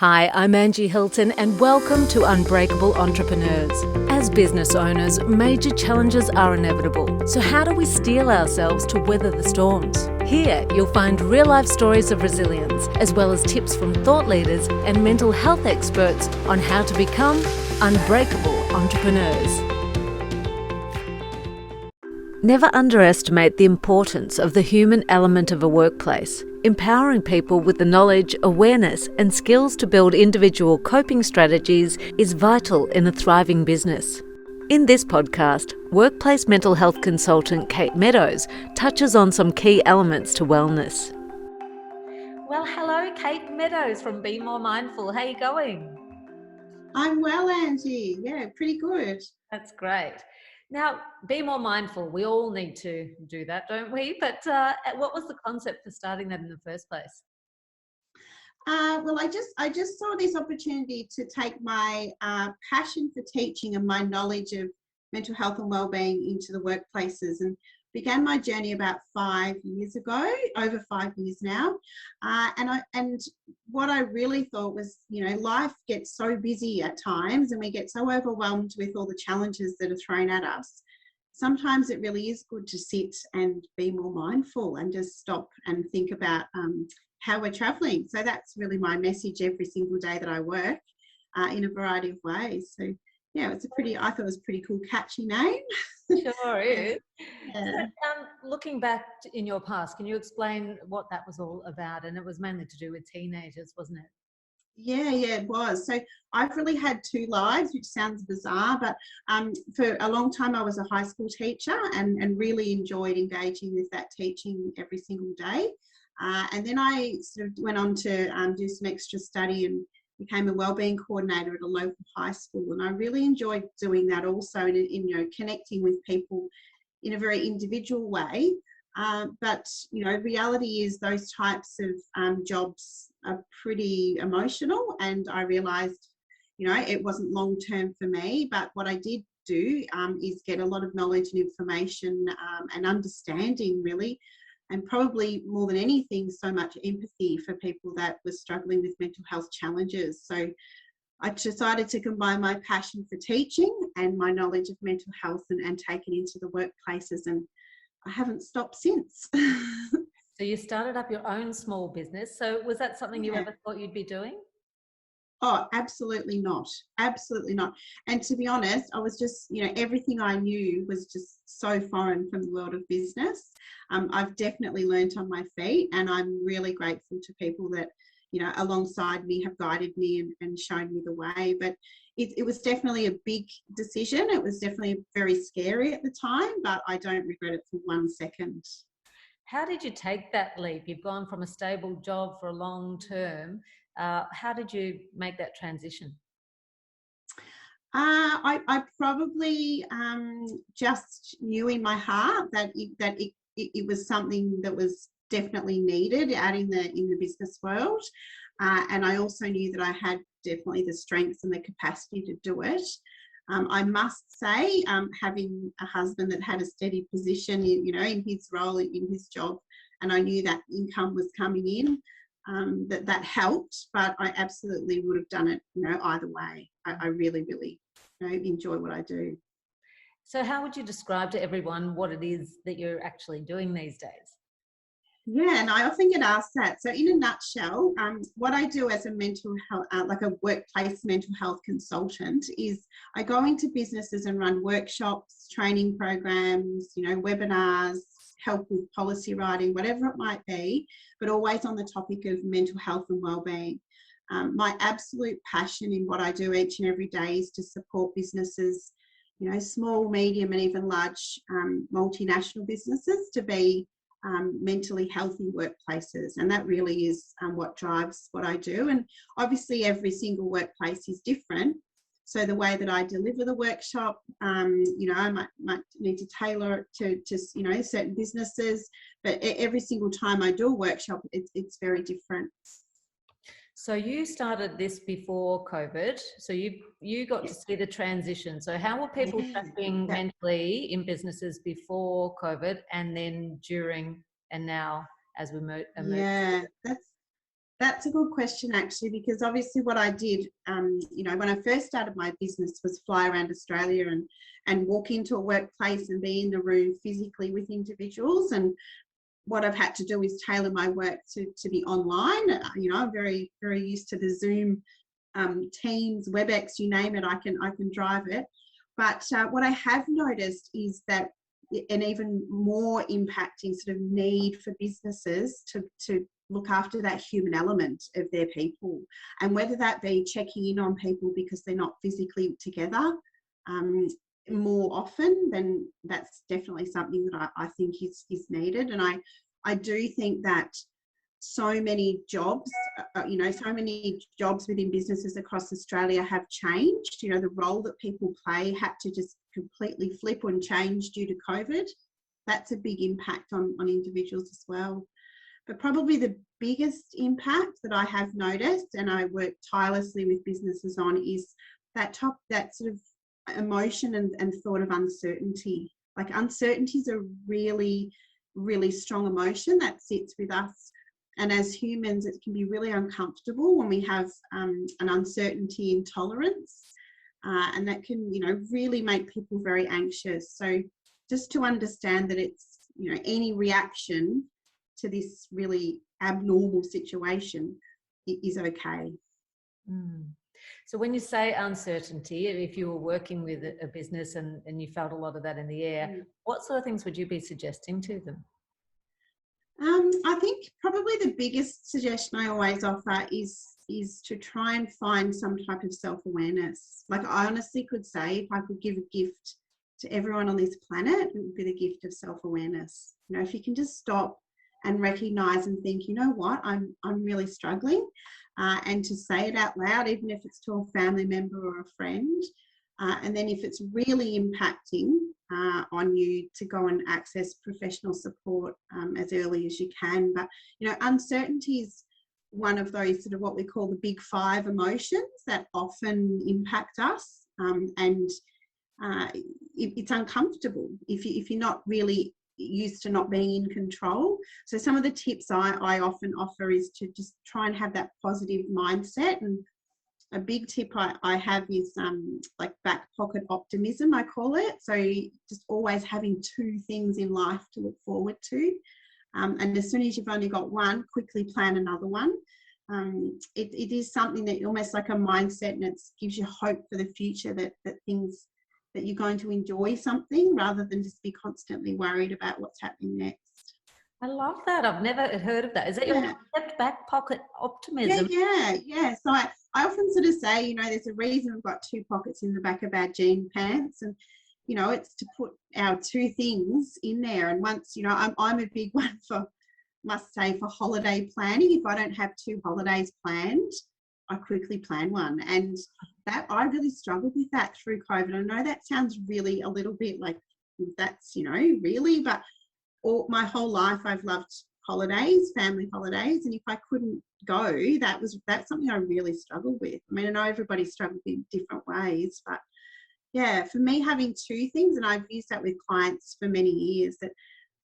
Hi, I'm Angie Hilton and welcome to Unbreakable Entrepreneurs. As business owners, major challenges are inevitable. So how do we steel ourselves to weather the storms? Here, you'll find real-life stories of resilience, as well as tips from thought leaders and mental health experts on how to become unbreakable entrepreneurs. Never underestimate the importance of the human element of a workplace. Empowering people with the knowledge, awareness, and skills to build individual coping strategies is vital in a thriving business. In this podcast, workplace mental health consultant Kate Meadows touches on some key elements to wellness. Well, hello, Kate Meadows from Be More Mindful. How are you going? I'm well, Angie. Yeah, pretty good. That's great. Now, be more mindful. We all need to do that, don't we? But what was the concept for starting that in the first place? Well, I just saw this opportunity to take my passion for teaching and my knowledge of mental health and wellbeing into the workplaces, and began my journey about 5 years ago, over 5 years now. And what I really thought was, life gets so busy at times, and we get so overwhelmed with all the challenges that are thrown at us. Sometimes it really is good to sit and be more mindful and just stop and think about how we're traveling. So that's really my message every single day that I work in a variety of ways. So yeah, I thought it was a pretty cool, catchy name. Sure is. Yeah. So, looking back in your past, can you explain what that was all about? And it was mainly to do with teenagers, wasn't it? Yeah, it was. So I've really had two lives, which sounds bizarre, but for a long time I was a high school teacher and really enjoyed engaging with that teaching every single day. And then I sort of went on to do some extra study and became a wellbeing coordinator at a local high school. And I really enjoyed doing that also, in connecting with people in a very individual way. But reality is those types of jobs are pretty emotional, and I realised, it wasn't long term for me. But what I did do is get a lot of knowledge and information and understanding, really, and probably more than anything, so much empathy for people that were struggling with mental health challenges. So I decided to combine my passion for teaching and my knowledge of mental health and take it into the workplaces, and I haven't stopped since. So you started up your own small business. So was that something you Yeah. ever thought you'd be doing? Oh, absolutely not. Absolutely not. And to be honest, I was just, everything I knew was just so foreign from the world of business. I've definitely learnt on my feet, and I'm really grateful to people that, alongside me have guided me and shown me the way. But it was definitely a big decision. It was definitely very scary at the time, but I don't regret it for 1 second. How did you take that leap? You've gone from a stable job for a long term. How did you make that transition? I probably just knew in my heart that it was something that was definitely needed out in the business world, and I also knew that I had definitely the strengths and the capacity to do it. I must say, having a husband that had a steady position, in his role, in his job, and I knew that income was coming in, that helped. But I absolutely would have done it, either way. I really, really, enjoy what I do. So how would you describe to everyone what it is that you're actually doing these days? Yeah, and I often get asked that. So, in a nutshell, what I do as a mental health, like a workplace mental health consultant, is I go into businesses and run workshops, training programs, webinars, help with policy writing, whatever it might be, but always on the topic of mental health and wellbeing. My absolute passion in what I do each and every day is to support businesses, small, medium, and even large multinational businesses to be mentally healthy workplaces, and that really is what drives what I do. And obviously every single workplace is different, so the way that I deliver the workshop, I might need to tailor it to certain businesses, but every single time I do a workshop, it's very different. So you started this before COVID. So you got to see the transition. So how were people tracking Yeah. mentally in businesses before COVID and then during and now as we emerge? Yeah, That's a good question, actually, because obviously what I did, when I first started my business was fly around Australia and walk into a workplace and be in the room physically with individuals. And what I've had to do is tailor my work to be online. I'm very, very used to the Zoom, Teams, WebEx, you name it, I can drive it. But what I have noticed is that an even more impacting sort of need for businesses to look after that human element of their people, and whether that be checking in on people because they're not physically together more often, then that's definitely something that I think is needed. And I do think that so many jobs, within businesses across Australia have changed. The role that people play had to just completely flip and change due to COVID. That's a big impact on individuals as well. But probably the biggest impact that I have noticed, and I work tirelessly with businesses on, is that sort of emotion and thought of uncertainty. Like, uncertainty is a really, really strong emotion that sits with us. And as humans, it can be really uncomfortable when we have an uncertainty intolerance, and that can, really make people very anxious. So just to understand that it's, any reaction to this really abnormal situation is okay. So when you say uncertainty, if you were working with a business and you felt a lot of that in the air, what sort of things would you be suggesting to them? I think probably the biggest suggestion I always offer is to try and find some type of self-awareness. Like, I honestly could say, if I could give a gift to everyone on this planet, it would be the gift of self-awareness. If you can just stop and recognise and think, you know what, I'm really struggling, and to say it out loud, even if it's to a family member or a friend. And then if it's really impacting on you, to go and access professional support as early as you can. But, uncertainty is one of those sort of what we call the big five emotions that often impact us. And it's uncomfortable if you're not really used to not being in control. So some of the tips I often offer is to just try and have that positive mindset. And a big tip I have is like back pocket optimism, I call it. So just always having two things in life to look forward to. And as soon as you've only got one, quickly plan another one. It is something that almost like a mindset, and it gives you hope for the future that you're going to enjoy something rather than just be constantly worried about what's happening next. I love that. I've never heard of that. Is that your concept, back pocket optimism? Yeah. So I often sort of say, there's a reason we've got two pockets in the back of our jean pants, and it's to put our two things in there. And once, I'm a big one must say for holiday planning. If I don't have 2 holidays planned, I quickly plan one. And that I really struggled with that through COVID. I know that sounds really a little bit like that's, really, but my whole life I've loved holidays, family holidays. And if I couldn't go, that's something I really struggled with. I mean, I know everybody struggled in different ways, but yeah, for me, having 2 things, and I've used that with clients for many years, that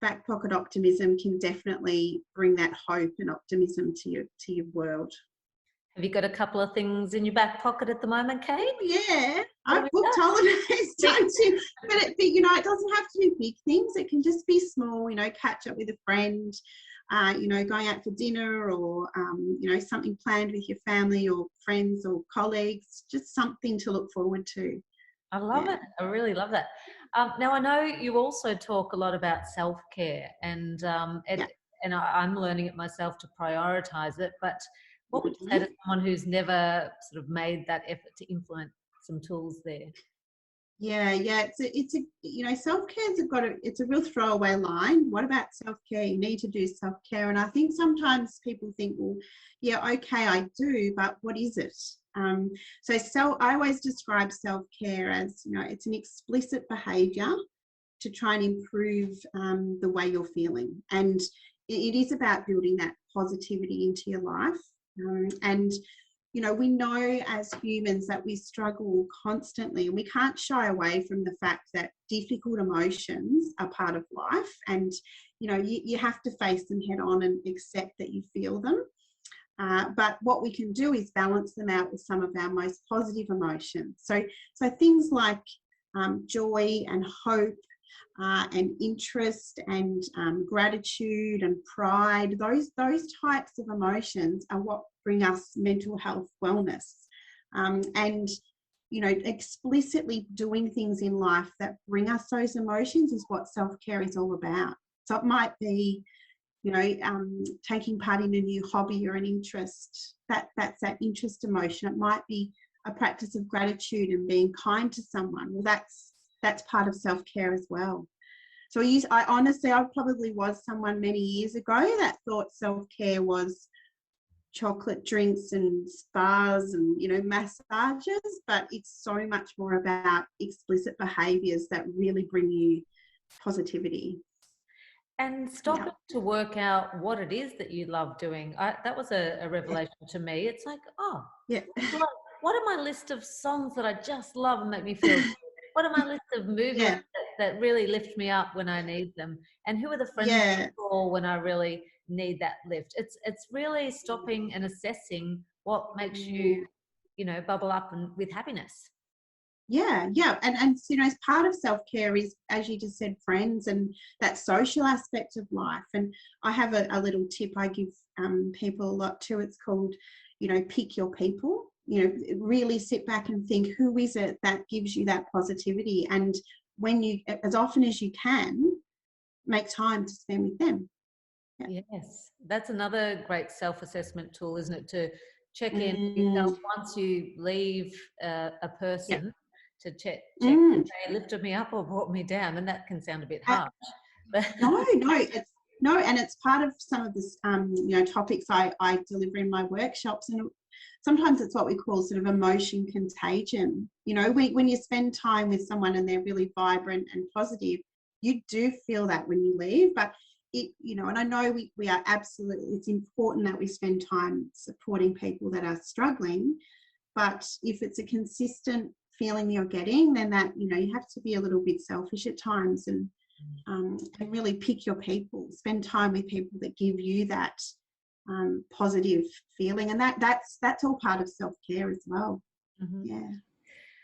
back pocket optimism can definitely bring that hope and optimism to your world. Have you got a couple of things in your back pocket at the moment, Kate? Yeah, I've booked holidays, don't you? But it doesn't have to be big things. It can just be small, catch up with a friend, going out for dinner, or, something planned with your family or friends or colleagues, just something to look forward to. I love it. I really love that. Now, I know you also talk a lot about self-care, and I'm learning it myself to prioritise it, but what would you say to someone who's never sort of made that effort to implement some tools there? Yeah. Self-care's it's a real throwaway line. What about self-care? You need to do self-care. And I think sometimes people think, well, yeah, okay, I do, but what is it? So I always describe self-care as, it's an explicit behaviour to try and improve the way you're feeling. And it is about building that positivity into your life. And we know as humans that we struggle constantly, and we can't shy away from the fact that difficult emotions are part of life, and you have to face them head on and accept that you feel them. But what we can do is balance them out with some of our most positive emotions. So things like joy and hope and interest and gratitude and pride, those types of emotions are what bring us mental health wellness. And explicitly doing things in life that bring us those emotions is what self-care is all about. So it might be, taking part in a new hobby or an interest, that's that interest emotion. It might be a practice of gratitude and being kind to someone. Well, that's part of self-care as well. So I honestly, I probably was someone many years ago that thought self-care was chocolate drinks and spas and massages, but it's so much more about explicit behaviours that really bring you positivity. And stopping to work out what it is that you love doing. That was a revelation to me. It's like, what are my list of songs that I just love and make me feel good? What are my list of movies that really lift me up when I need them? And who are the friends I call when I really need that lift? It's really stopping and assessing what makes you, bubble up with happiness. And as part of self-care is, as you just said, friends and that social aspect of life. And I have a little tip I give people a lot too. It's called, pick your people. Really sit back and think, who is it that gives you that positivity? And when you, as often as you can, make time to spend with them. Yes, that's another great self-assessment tool, isn't it? To check in with yourself once you leave a person, to check if they lifted me up or brought me down, and that can sound a bit harsh. No, and it's part of some of this, topics I deliver in my workshops, and sometimes it's what we call sort of emotion contagion. When you spend time with someone and they're really vibrant and positive, you do feel that when you leave. But and I know we are absolutely, it's important that we spend time supporting people that are struggling. But if it's a consistent feeling you're getting, then that, you have to be a little bit selfish at times and really pick your people, spend time with people that give you that positive feeling. And that's all part of self-care as well. Yeah.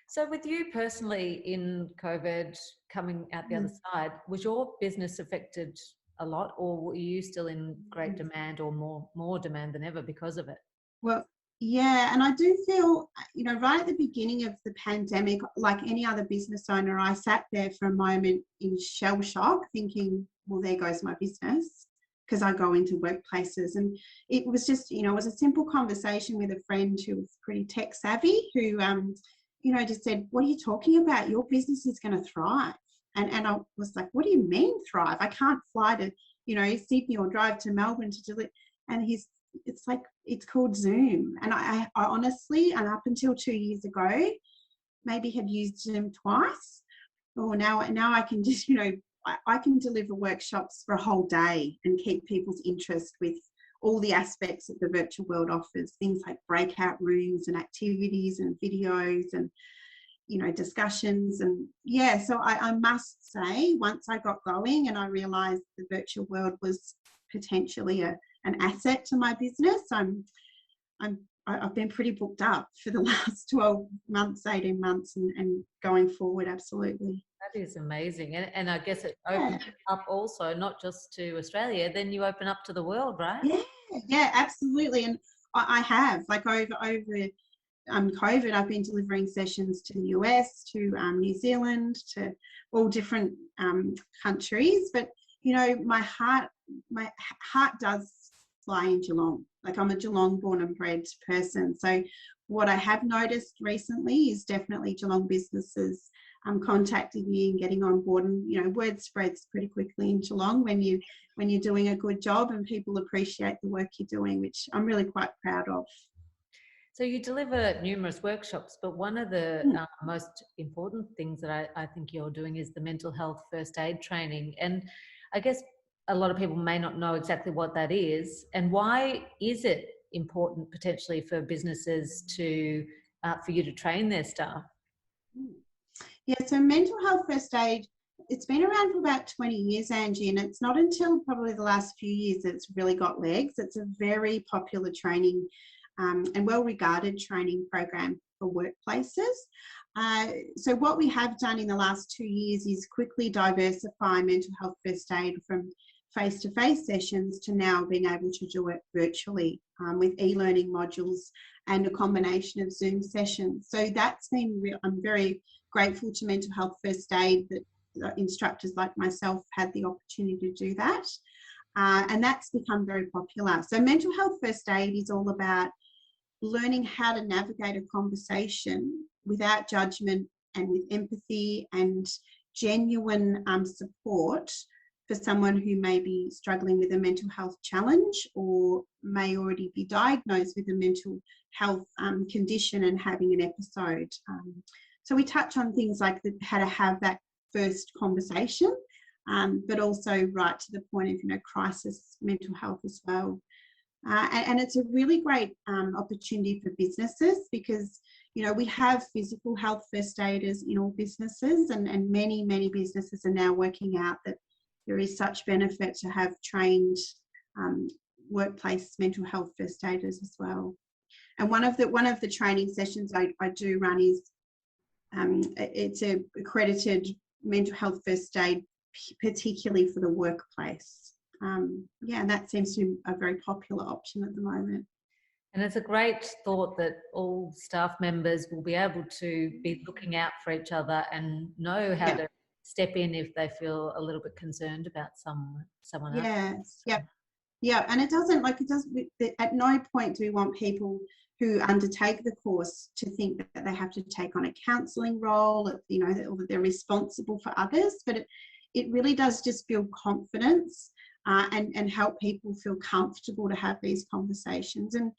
So with you personally in COVID coming out the other side, was your business affected a lot, or were you still in great demand or more demand than ever because of it? Well, yeah, and I do feel, right at the beginning of the pandemic, like any other business owner, I sat there for a moment in shell shock thinking, well, there goes my business, because I go into workplaces. And it was just, it was a simple conversation with a friend who was pretty tech savvy, who, just said, what are you talking about? Your business is going to thrive. And I was like, what do you mean thrive? I can't fly to, Sydney or drive to Melbourne to deliver. And it's like, it's called Zoom. And I honestly, and up until 2 years ago, maybe had used Zoom twice. Or now I can just, I can deliver workshops for a whole day and keep people's interest with all the aspects that the virtual world offers, things like breakout rooms and activities and videos and, discussions. And so I must say, once I got going and I realized the virtual world was potentially an asset to my business, I've been pretty booked up for the last 12 months, 18 months and going forward, absolutely. That is amazing. And I guess it opens up also, not just to Australia, then you open up to the world, right? Yeah, absolutely. And I have, like over COVID, I've been delivering sessions to the US, to New Zealand, to all different countries. But, my heart does fly in Geelong. Like, I'm a Geelong born and bred person. So what I have noticed recently is definitely Geelong businesses contacting me and getting on board. And, word spreads pretty quickly in Geelong when you're doing a good job and people appreciate the work you're doing, which I'm really quite proud of. So you deliver numerous workshops, but one of the most important things that I think you're doing is the mental health first aid training. And I guess a lot of people may not know exactly what that is, and why is it important potentially for businesses for you to train their staff? Yeah, so mental health first aid, It's been around for about 20 years, Angie, and it's not until probably the last few years that it's really got legs. It's a very popular training and well-regarded training program for workplaces. So what we have done in the last 2 years is quickly diversify mental health first aid from face-to-face sessions to now being able to do it virtually with e-learning modules and a combination of Zoom sessions. So that's been I'm very grateful to mental health first aid that instructors like myself had the opportunity to do that. And that's become very popular. So mental health first aid is all about learning how to navigate a conversation without judgment and with empathy and genuine support for someone who may be struggling with a mental health challenge or may already be diagnosed with a mental health condition and having an episode. So we touch on things like how to have that first conversation, but also right to the point of, crisis mental health as well. And it's a really great opportunity for businesses because, we have physical health first aiders in all businesses and many, many businesses are now working out that there is such benefit to have trained workplace mental health first aiders as well. And one of the training sessions I do run is it's a accredited mental health first aid, particularly for the workplace. And that seems to be a very popular option at the moment. And it's a great thought that all staff members will be able to be looking out for each other and know how to step in if they feel a little bit concerned about someone else. Yes, yeah, and it doesn't at no point do we want people who undertake the course to think that they have to take on a counselling role, or that they're responsible for others, but it really does just build confidence and help people feel comfortable to have these conversations. And,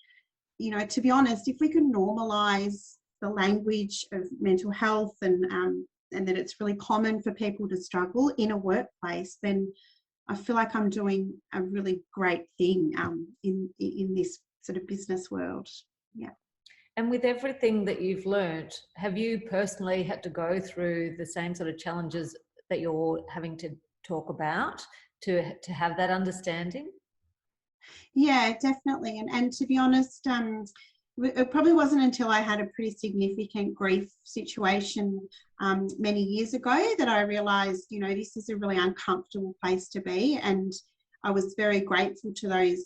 to be honest, if we can normalise the language of mental health and that it's really common for people to struggle in a workplace, then I feel like I'm doing a really great thing in this sort of business world. Yeah. And with everything that you've learned, have you personally had to go through the same sort of challenges that you're having to talk about to have that understanding? Yeah, definitely. And to be honest, it probably wasn't until I had a pretty significant grief situation many years ago that I realised, this is a really uncomfortable place to be. And I was very grateful to those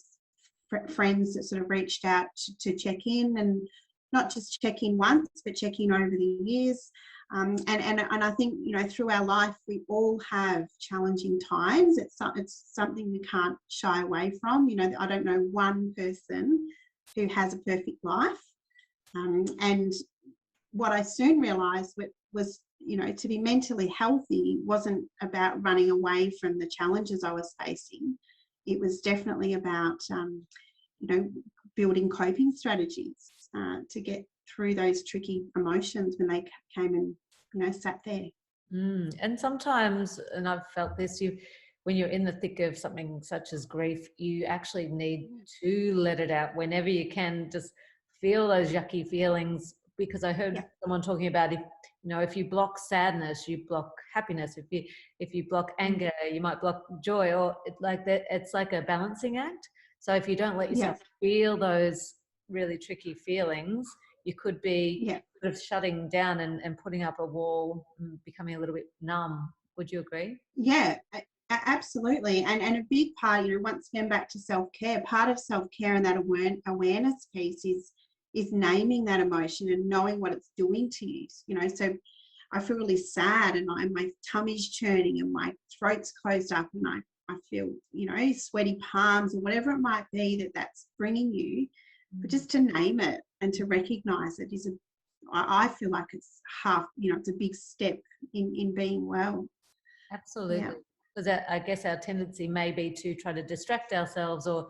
friends that sort of reached out to check in, and not just check in once, but check in over the years. And I think, through our life, we all have challenging times. It's something we can't shy away from. I don't know one person who has a perfect life. And what I soon realised was, to be mentally healthy wasn't about running away from the challenges I was facing. It was definitely about, building coping strategies to get through those tricky emotions when they came and, sat there. And sometimes, and I've felt this, when you're in the thick of something such as grief, you actually need to let it out whenever you can. Just feel those yucky feelings, because I heard someone talking about if you block sadness, you block happiness. If you block anger, you might block joy, or it's like a balancing act. So if you don't let yourself feel those really tricky feelings, you could be sort of shutting down and putting up a wall and becoming a little bit numb. Would you agree? Yeah, absolutely. And a big part, once again, back to self-care, part of self-care and that awareness piece is naming that emotion and knowing what it's doing to you. So I feel really sad and my tummy's churning and my throat's closed up and I feel, sweaty palms or whatever it might be that's bringing you. But just to name it and to recognise it I feel like it's it's a big step in being well. Absolutely. Because I guess our tendency may be to try to distract ourselves or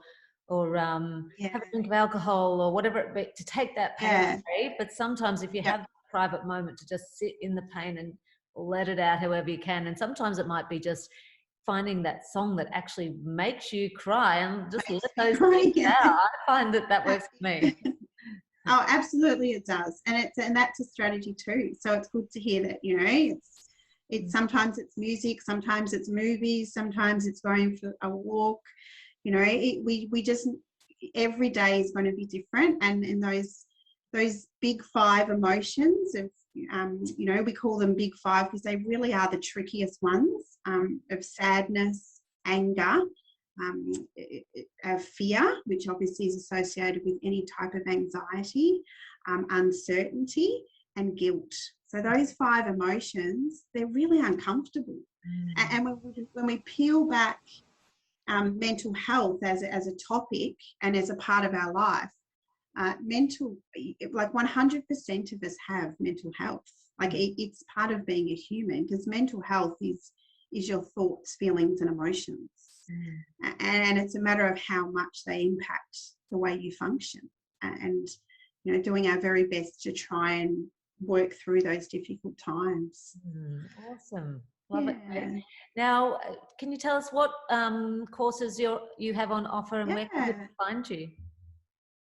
have a drink of alcohol or whatever it be, to take that pain away. But sometimes if you have a private moment to just sit in the pain and let it out however you can, and sometimes it might be just finding that song that actually makes you cry and just let those things out. I find that works for me. Oh, absolutely, it does, and that's a strategy too. So it's good to hear that it's Sometimes it's music, sometimes it's movies, sometimes it's going for a walk. You know, we just, every day is going to be different, and in those big five emotions of, you know, we call them big five because they really are the trickiest ones, of sadness, anger, fear, which obviously is associated with any type of anxiety, uncertainty, and guilt. So those five emotions, they're really uncomfortable. And when we peel back mental health as a topic and as a part of our life, like 100% of us have mental health. Like it's part of being a human, because mental health is your thoughts, feelings, and emotions. And it's a matter of how much they impact the way you function, and, you know, doing our very best to try and work through those difficult times. Awesome. Love it. Now, can you tell us what courses you have on offer, and where can people find you?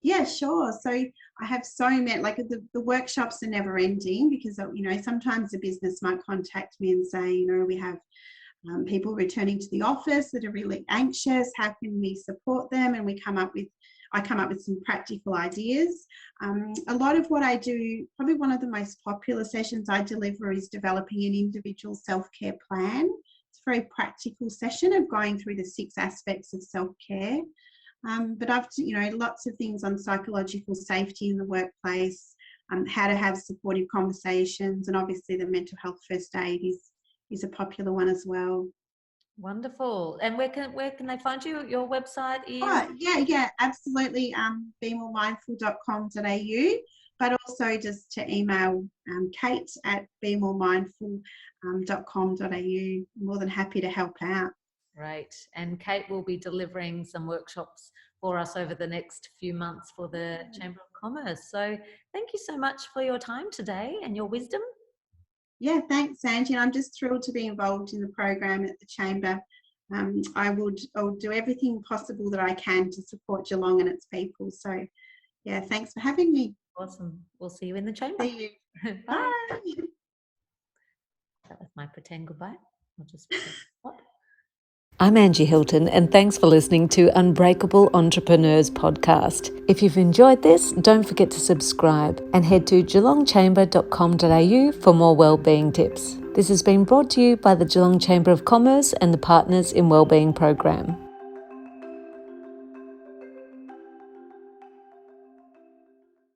Yeah, sure. So I have so many, like the workshops are never ending, because, you know, sometimes the business might contact me and say, you know, we have people returning to the office that are really anxious. How can we support them? And I come up with some practical ideas. A lot of what I do, probably one of the most popular sessions I deliver, is developing an individual self-care plan. It's a very practical session of going through the 6 aspects of self-care. But I've, you know, lots of things on psychological safety in the workplace, how to have supportive conversations, and obviously the mental health first aid is a popular one as well. Wonderful. And where can they find you? Your website is? Oh, yeah, absolutely. BeMoreMindful.com.au, but also just to email Kate at BeMoreMindful.com.au. More than happy to help out. Great. And Kate will be delivering some workshops for us over the next few months for the Chamber of Commerce. So thank you so much for your time today and your wisdom. Yeah, thanks, Angie. I'm just thrilled to be involved in the program at the Chamber. I'll do everything possible that I can to support Geelong and its people. So, yeah, thanks for having me. Awesome. We'll see you in the Chamber. See you. Bye. That was my pretend goodbye. I'll just what? I'm Angie Hilton, and thanks for listening to Unbreakable Entrepreneurs Podcast. If you've enjoyed this, don't forget to subscribe and head to geelongchamber.com.au for more wellbeing tips. This has been brought to you by the Geelong Chamber of Commerce and the Partners in Wellbeing program.